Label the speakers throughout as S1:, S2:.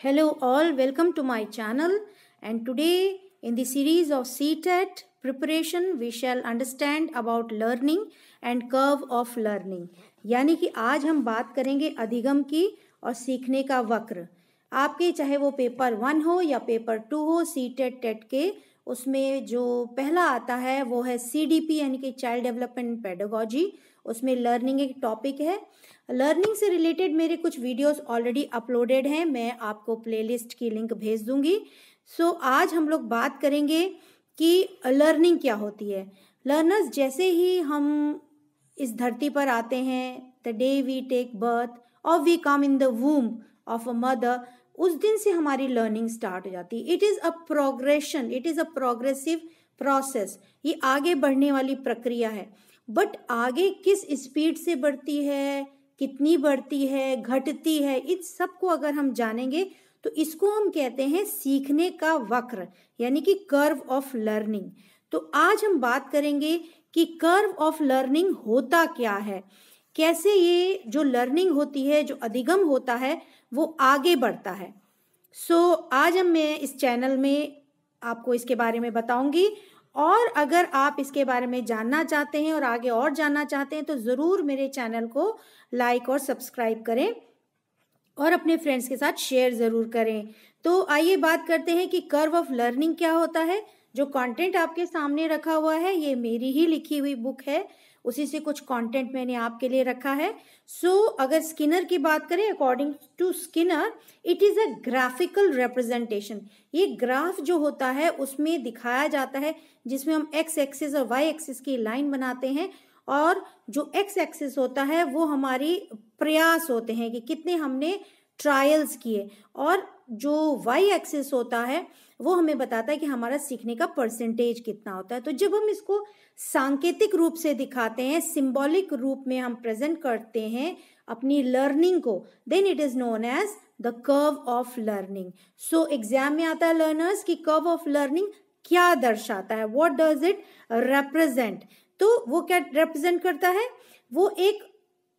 S1: Hello all, welcome to my channel, and today in the series of CTET preparation we shall understand about learning and curve of learning। यानी कि आज हम बात करेंगे अधिगम की और सीखने का वक्र। आपके चाहे वो पेपर 1 हो या पेपर 2 हो, CTET टेट के उसमें जो पहला आता है वो है CDP यानी कि चाइल्ड डेवलपमेंट पेडागोजी। उसमें लर्निंग एक टॉपिक है। लर्निंग से रिलेटेड मेरे कुछ वीडियोस ऑलरेडी अपलोडेड हैं, मैं आपको प्लेलिस्ट की लिंक भेज दूंगी। आज हम लोग बात करेंगे कि लर्निंग क्या होती है। लर्नर्स जैसे ही हम इस धरती पर आते हैं, the day we take birth और we come in the womb of a mother, उस दिन से हमारी लर्निंग स्टार्ट हो जाती है। It is a progression, it is a progressive process. ये आगे बढ़ने वाली प्रक्रिया है, बट आगे किस स्पीड से बढ़ती है, कितनी बढ़ती है, घटती है, इस सब को अगर हम जानेंगे तो इसको हम कहते हैं सीखने का वक्र यानी कि कर्व ऑफ लर्निंग। तो आज हम बात करेंगे कि कर्व ऑफ लर्निंग होता क्या है, कैसे ये जो लर्निंग होती है, जो अधिगम होता है, वो आगे बढ़ता है। आज मैं इस चैनल में आपको इसके बारे में बताऊंगी, और अगर आप इसके बारे में जानना चाहते हैं और आगे और जानना चाहते हैं तो ज़रूर मेरे चैनल को लाइक और सब्सक्राइब करें और अपने फ्रेंड्स के साथ शेयर ज़रूर करें। तो आइए बात करते हैं कि कर्व ऑफ लर्निंग क्या होता है। जो कंटेंट आपके सामने रखा हुआ है ये मेरी ही लिखी हुई बुक है, उसी से कुछ कंटेंट मैंने आपके लिए रखा है। अगर स्किनर की बात करें, according to Skinner it is a graphical representation. ये ग्राफ जो होता है उसमें दिखाया जाता है, जिसमें हम एक्स एक्सिस और वाई एक्सिस की लाइन बनाते हैं, और जो एक्स एक्सिस होता है वो हमारी प्रयास होते हैं कि कितने हमने ट्रायल्स किए, और जो वाई एक्सिस होता है वो हमें बताता है कि हमारा सीखने का परसेंटेज कितना होता है। तो जब हम इसको सांकेतिक रूप से दिखाते हैं, सिंबॉलिक रूप में हम प्रेजेंट करते हैं अपनी लर्निंग को, then it is known as the curve of learning. Exam में आता है लर्नर्स कि कर्व ऑफ लर्निंग क्या दर्शाता है, व्हाट डज इट रिप्रेजेंट। तो वो क्या रिप्रेजेंट करता है, वो एक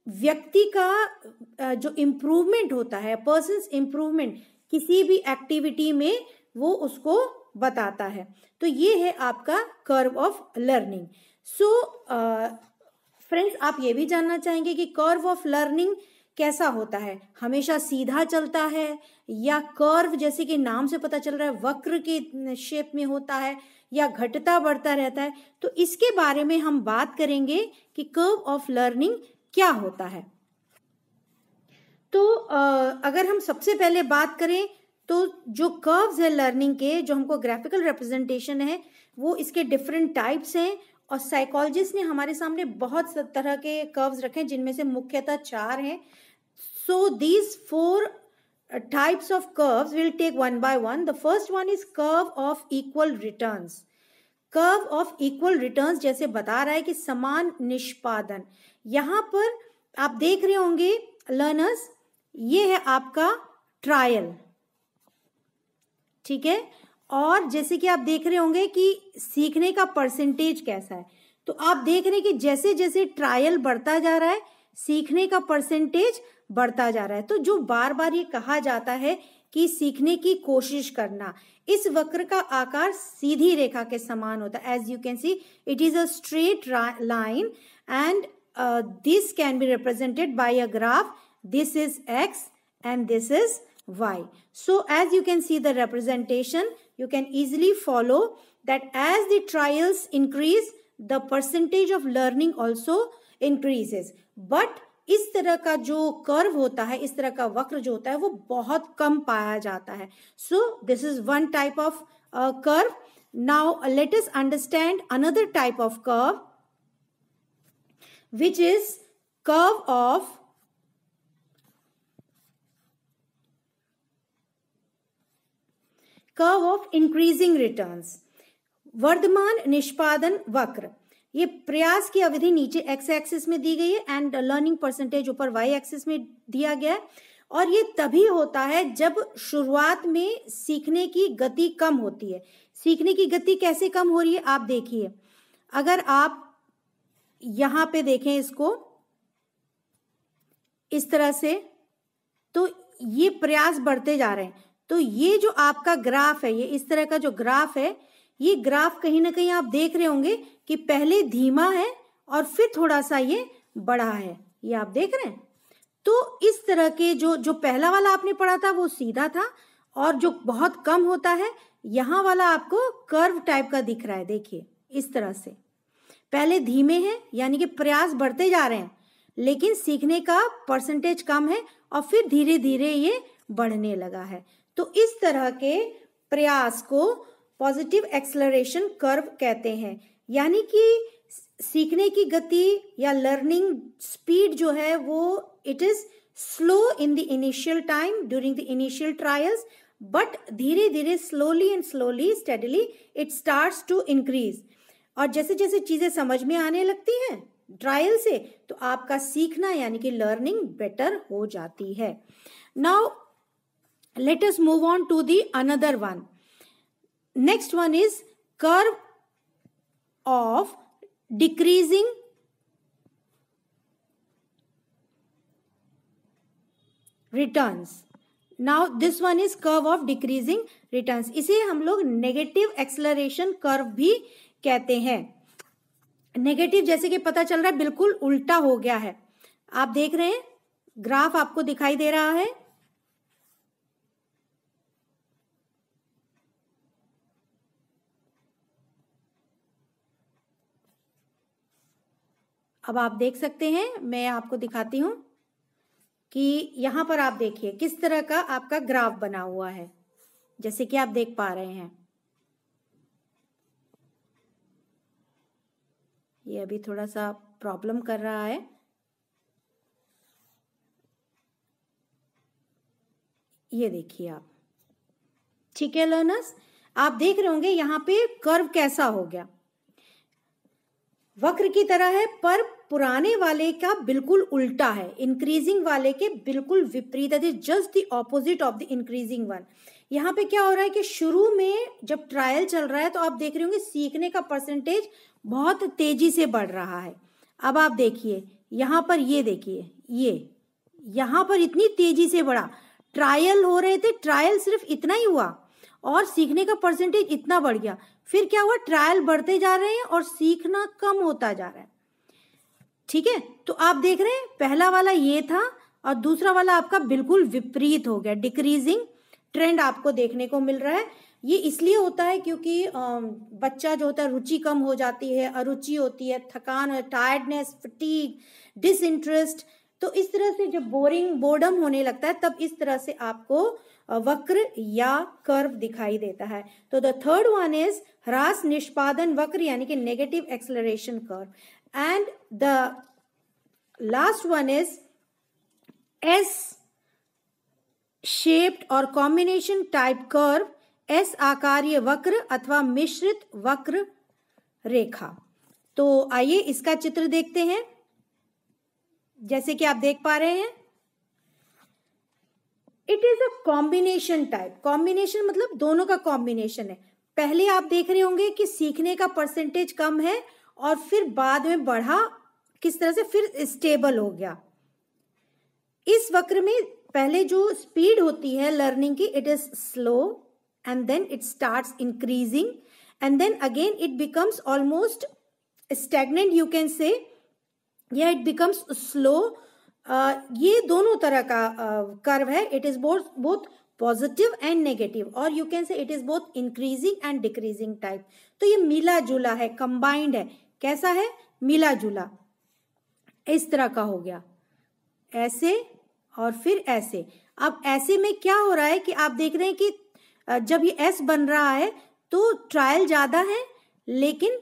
S1: व्यक्ति का जो इम्प्रूवमेंट होता है, पर्सन्स इम्प्रूवमेंट किसी भी एक्टिविटी में, वो उसको बताता है। तो ये है आपका कर्व ऑफ लर्निंग। फ्रेंड्स, आप ये भी जानना चाहेंगे कि कर्व ऑफ लर्निंग कैसा होता है, हमेशा सीधा चलता है या कर्व जैसे कि नाम से पता चल रहा है वक्र के शेप में होता है, या घटता बढ़ता रहता है। तो इसके बारे में हम बात करेंगे कि कर्व ऑफ लर्निंग क्या होता है। तो अगर हम सबसे पहले बात करें तो जो कर्व्स है लर्निंग के, जो हमको ग्राफिकल रिप्रेजेंटेशन है, वो इसके डिफरेंट टाइप्स हैं, और साइकोलॉजिस्ट ने हमारे सामने बहुत तरह के कर्व्स रखे हैं, जिनमें से मुख्यतः 4 हैं। These 4 types of curves we'll take one by one. The first one is curve of equal returns. Curve of equal returns जैसे बता रहा है कि समान निष्पादन। यहाँ पर आप देख रहे होंगे लर्नर्स, ये है आपका ट्रायल, ठीक है, और जैसे कि आप देख रहे होंगे कि सीखने का परसेंटेज कैसा है। तो आप देख रहे हैं कि जैसे जैसे ट्रायल बढ़ता जा रहा है, सीखने का परसेंटेज बढ़ता जा रहा है। तो जो बार बार ये कहा जाता है कि सीखने की कोशिश करना, इस वक्र का आकार सीधी रेखा के समान होता है। As you can see it is a straight line and this can be represented by a graph. This is X and this is y. So as you can see the representation, you can easily follow that as the trials increase, the percentage of learning also increases. But इस तरह का जो curve होता है, इस तरह का वक्र जो होता है, वो बहुत कम पाया जाता है। So this is one type of curve. Now let us understand another type of curve, which is curve of increasing returns. वर्धमान निष्पादन वक्र, ये प्रयास की अवधि नीचे एक्स एक्सिस में दी गई है एंड लर्निंग परसेंटेज ऊपर वाई एक्सिस में दिया गया है, और ये तभी होता है जब शुरुआत में सीखने की गति कम होती है। सीखने की गति कैसे कम हो रही है, आप देखिए, अगर आप यहां पे देखें इसको इस तरह से, तो ये प्रयास बढ़ते जा रहे हैं। तो ये जो आपका ग्राफ है, ये इस तरह का जो ग्राफ है, ये ग्राफ कहीं ना कहीं आप देख रहे होंगे कि पहले धीमा है और फिर थोड़ा सा ये बढ़ा है, ये आप देख रहे हैं। तो इस तरह के जो पहला वाला आपने पढ़ा था वो सीधा था, और जो बहुत कम होता है यहाँ वाला आपको कर्व टाइप का दिख रहा है। देखिए इस तरह से पहले धीमे हैं, यानी कि प्रयास बढ़ते जा रहे हैं, लेकिन सीखने का परसेंटेज कम है, और फिर धीरे धीरे ये बढ़ने लगा है। तो इस तरह के प्रयास को पॉजिटिव एक्सेलरेशन कर्व कहते हैं, यानी कि सीखने की गति या लर्निंग स्पीड जो है वो it is slow in the initial time during the initial trials, but धीरे धीरे slowly and slowly steadily it starts to increase. और जैसे जैसे चीजें समझ में आने लगती हैं ट्रायल से, तो आपका सीखना यानी कि लर्निंग बेटर हो जाती है। Now let us move on to the another one. Next one is curve of decreasing returns. Now this one is curve of decreasing returns. इसे हम लोग नेगेटिव एक्सेलरेशन कर्व भी कहते हैं। नेगेटिव जैसे कि पता चल रहा है बिल्कुल उल्टा हो गया है। आप देख रहे हैं ग्राफ आपको दिखाई दे रहा है। अब आप देख सकते हैं, मैं आपको दिखाती हूं कि यहां पर आप देखिए किस तरह का आपका ग्राफ बना हुआ है, जैसे कि आप देख पा रहे हैं। ये अभी थोड़ा सा प्रॉब्लम कर रहा है। ये देखिए आप, ठीक है लर्नर्स, आप देख रहे होंगे यहाँ पे कर्व कैसा हो गया, वक्र की तरह है, पर पुराने वाले का बिल्कुल उल्टा है, इंक्रीजिंग वाले के बिल्कुल विपरीत है, just the opposite of the increasing one. यहाँ पे क्या हो रहा है कि शुरू में जब ट्रायल चल रहा है तो आप देख रहे होंगे सीखने का परसेंटेज बहुत तेजी से बढ़ रहा है। अब आप देखिए यहाँ पर, ये देखिए, ये यहाँ पर इतनी तेजी से बढ़ा, ट्रायल हो रहे थे, ट्रायल सिर्फ इतना ही हुआ और सीखने का परसेंटेज इतना बढ़ गया। फिर क्या हुआ, ट्रायल बढ़ते जा रहे हैं और सीखना कम होता जा रहा है। ठीक है, तो आप देख रहे हैं पहला वाला ये था और दूसरा वाला आपका बिल्कुल विपरीत हो गया, डिक्रीजिंग ट्रेंड आपको देखने को मिल रहा है। ये इसलिए होता है क्योंकि बच्चा जो होता है रुचि कम हो जाती है, अरुचि होती है, थकान, टायर्डनेस, फटीग, डिसइंटरेस्ट। तो इस तरह से जब बोर्डम होने लगता है तब इस तरह से आपको वक्र या कर्व दिखाई देता है। तो द थर्ड वन इज ह्रास निष्पादन वक्र यानी कि negative acceleration curve, and the last one is S shaped और कॉम्बिनेशन टाइप कर्व, एस आकारीय वक्र अथवा मिश्रित वक्र रेखा। तो आइए इसका चित्र देखते हैं। जैसे कि आप देख पा रहे हैं, it is a combination type. Combination मतलब दोनों का कॉम्बिनेशन है। पहले आप देख रहे होंगे कि सीखने का परसेंटेज कम है और फिर बाद में बढ़ा, किस तरह से, फिर स्टेबल हो गया। इस वक्र में पहले जो स्पीड होती है लर्निंग की, it is slow and then it starts increasing and then again it becomes almost stagnant, you can say, या इट बिकम्स स्लो। ये दोनों तरह का कर्व है। It is both positive and negative, और you can say it is both increasing and decreasing type. तो ये मिला जुला है, कंबाइंड है। कैसा है, मिला जुला, इस तरह का हो गया, ऐसे और फिर ऐसे। अब ऐसे में क्या हो रहा है कि आप देख रहे हैं कि जब ये एस बन रहा है तो ट्रायल ज्यादा है लेकिन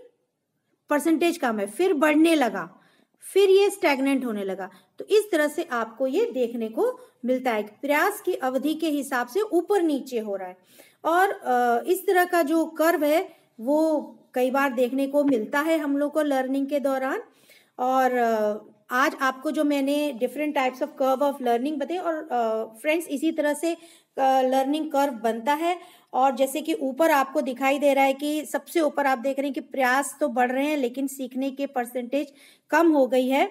S1: परसेंटेज कम है, फिर बढ़ने लगा, फिर ये स्टैग्नेंट होने लगा। तो इस तरह से आपको ये देखने को मिलता है, प्रयास की अवधि के हिसाब से ऊपर नीचे हो रहा है। और इस तरह का जो कर्व है वो कई बार देखने को मिलता है हम लोग को लर्निंग के दौरान। और आज आपको जो मैंने different types of curve of learning बताए, और फ्रेंड्स इसी तरह से लर्निंग कर्व बनता है। और जैसे कि ऊपर आपको दिखाई दे रहा है कि सबसे ऊपर आप देख रहे हैं कि प्रयास तो बढ़ रहे हैं लेकिन सीखने के परसेंटेज कम हो गई है,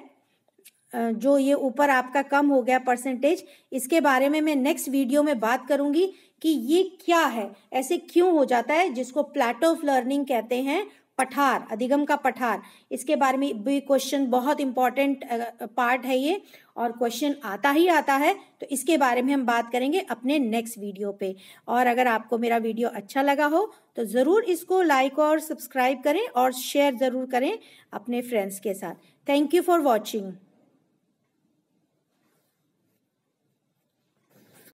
S1: जो ये ऊपर आपका कम हो गया परसेंटेज, इसके बारे में मैं नेक्स्ट वीडियो में बात करूंगी कि ये क्या है, ऐसे क्यों हो जाता है, जिसको प्लेटो ऑफ लर्निंग कहते हैं, पठार, अधिगम का पठार। इसके बारे में भी क्वेश्चन, बहुत इंपॉर्टेंट पार्ट है ये, और क्वेश्चन आता ही आता है, तो इसके बारे में हम बात करेंगे अपने नेक्स्ट वीडियो पे। और अगर आपको मेरा वीडियो अच्छा लगा हो तो ज़रूर इसको लाइक और सब्सक्राइब करें और शेयर ज़रूर करें अपने फ्रेंड्स के साथ। Thank you for watching.